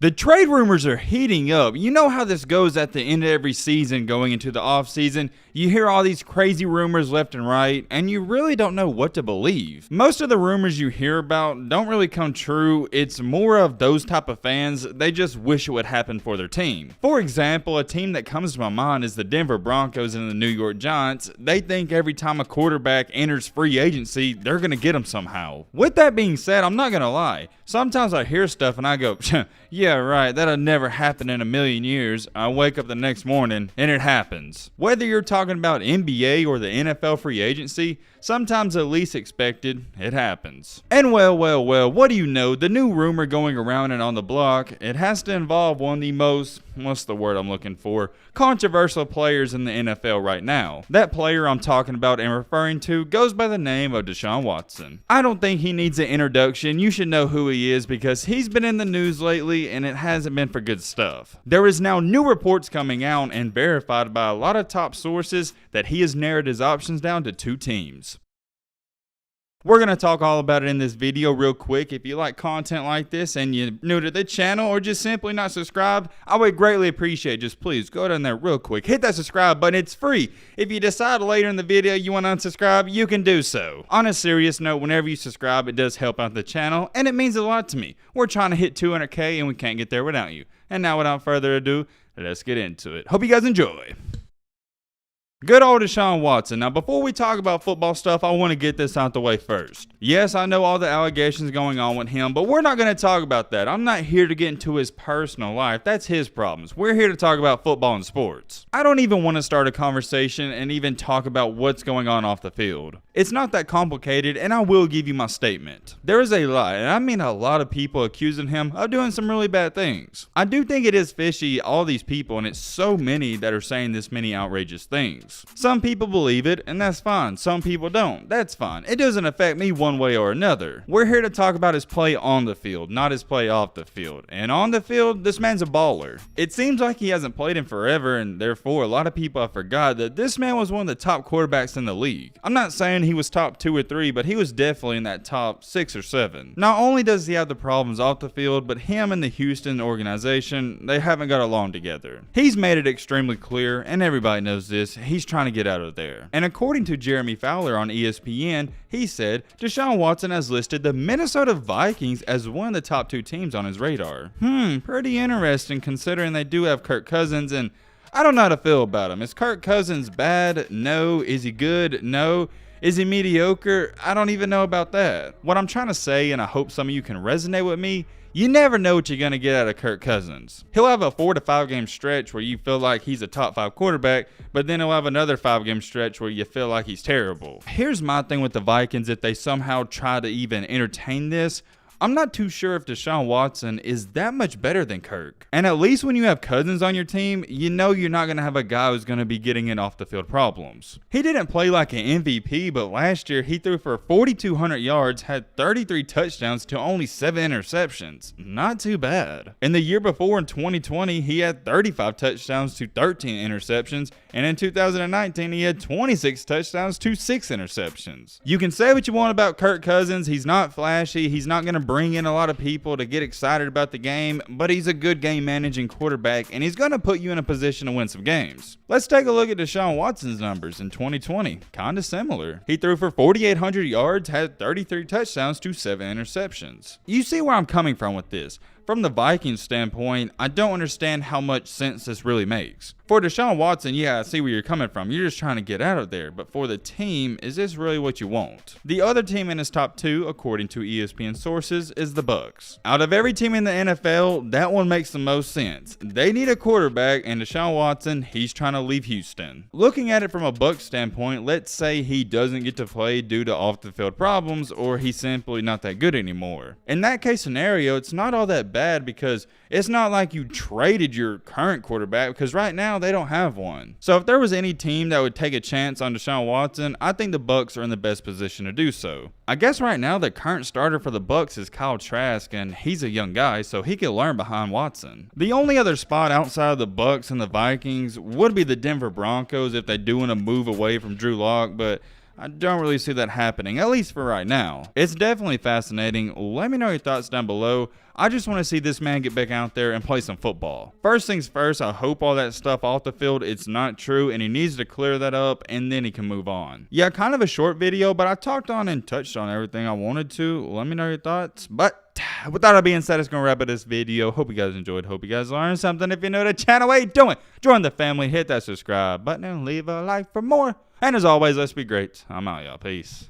The trade rumors are heating up. You know how this goes at the end of every season going into the offseason. You hear all these crazy rumors left and right, and you really don't know what to believe. Most of the rumors you hear about don't really come true. It's more of those type of fans, they just wish it would happen for their team. For example, a team that comes to my mind is the Denver Broncos and the New York Giants. They think every time a quarterback enters free agency, they're going to get him somehow. With that being said, I'm not going to lie. Sometimes I hear stuff and I go, yeah, right, that'll never happen in a million years. I wake up the next morning and it happens. Whether you're talking about NBA or the NFL free agency, sometimes at least expected, it happens. And well, what do you know? The new rumor going around and on the block, it has to involve one of the most, what's the word I'm looking for, controversial players in the NFL right now. That player I'm talking about and referring to goes by the name of Deshaun Watson. I don't think he needs an introduction. You should know who he is because he's been in the news lately and it hasn't been for good stuff. There is now new reports coming out and verified by a lot of top sources that he has narrowed his options down to 2 teams. We're going to talk all about it in this video real quick. If you like content like this and you're new to the channel or just simply not subscribed, I would greatly appreciate it. Just please go down there real quick. Hit that subscribe button. It's free. If you decide later in the video you want to unsubscribe, you can do so. On a serious note, whenever you subscribe, it does help out the channel and it means a lot to me. We're trying to hit 200K and we can't get there without you. And now without further ado, let's get into it. Hope you guys enjoy. Good old Deshaun Watson. Now, before we talk about football stuff, I want to get this out the way first. Yes, I know all the allegations going on with him, but we're not going to talk about that. I'm not here to get into his personal life. That's his problems. We're here to talk about football and sports. I don't even want to start a conversation and even talk about what's going on off the field. It's not that complicated, and I will give you my statement. There is a lot, and I mean a lot of people accusing him of doing some really bad things. I do think it is fishy, all these people, and it's so many that are saying this many outrageous things. Some people believe it, and that's fine. Some people don't. That's fine. It doesn't affect me one way or another. We're here to talk about his play on the field, not his play off the field. And on the field, this man's a baller. It seems like he hasn't played in forever, and therefore a lot of people have forgot that this man was one of the top quarterbacks in the league. I'm not saying he was top 2 or 3, but he was definitely in that top 6 or 7. Not only does he have the problems off the field, but him and the Houston organization, they haven't got along together. He's made it extremely clear, and everybody knows this, he's trying to get out of there. And according to Jeremy Fowler on ESPN, he said Deshaun Watson has listed the Minnesota Vikings as one of the top 2 teams on his radar. Pretty interesting considering they do have Kirk Cousins, and I don't know how to feel about him. Is Kirk Cousins bad? No. Is he good? No. Is he mediocre? I don't even know about that. What I'm trying to say, and I hope some of you can resonate with me, you never know what you're going to get out of Kirk Cousins. He'll have a 4 to 5 game stretch where you feel like he's a top 5 quarterback, but then he'll have another 5 game stretch where you feel like he's terrible. Here's my thing with the Vikings, if they somehow try to even entertain this, I'm not too sure if Deshaun Watson is that much better than Kirk. And at least when you have Cousins on your team, you know you're not going to have a guy who's going to be getting in off the field problems. He didn't play like an MVP, but last year he threw for 4,200 yards, had 33 touchdowns to only 7 interceptions. Not too bad. And the year before in 2020, he had 35 touchdowns to 13 interceptions. And in 2019, he had 26 touchdowns to 6 interceptions. You can say what you want about Kirk Cousins. He's not flashy. He's not going to bring in a lot of people to get excited about the game, but he's a good game managing quarterback, and he's going to put you in a position to win some games. Let's take a look at Deshaun Watson's numbers in 2020. Kind of similar. He threw for 4,800 yards, had 33 touchdowns to 7 interceptions. You see where I'm coming from with this. From the Vikings standpoint, I don't understand how much sense this really makes. For Deshaun Watson, yeah, I see where you're coming from. You're just trying to get out of there. But for the team, is this really what you want? The other team in his top 2, according to ESPN sources, is the Bucs. Out of every team in the NFL, that one makes the most sense. They need a quarterback, and Deshaun Watson, he's trying to leave Houston. Looking at it from a Bucs standpoint, let's say he doesn't get to play due to off-the-field problems, or he's simply not that good anymore. In that case scenario, it's not all that bad because it's not like you traded your current quarterback, because right now they don't have one. So if there was any team that would take a chance on Deshaun Watson, I think the Bucs are in the best position to do so. I guess right now the current starter for the Bucs is Kyle Trask, and he's a young guy, so he could learn behind Watson. The only other spot outside of the Bucs and the Vikings would be the Denver Broncos if they do want to move away from Drew Lock, but I don't really see that happening, at least for right now. It's definitely fascinating. Let me know your thoughts down below. I just want to see this man get back out there and play some football. First things first, I hope all that stuff off the field, it's not true, and he needs to clear that up, and then he can move on. Yeah, kind of a short video, but I talked on and touched on everything I wanted to. Let me know your thoughts. But with that being said, it's going to wrap up this video. Hope you guys enjoyed. Hope you guys learned something. If you're new to the channel, what are you doing? Join the family. Hit that subscribe button and leave a like for more. And as always, let's be great. I'm out, y'all. Peace.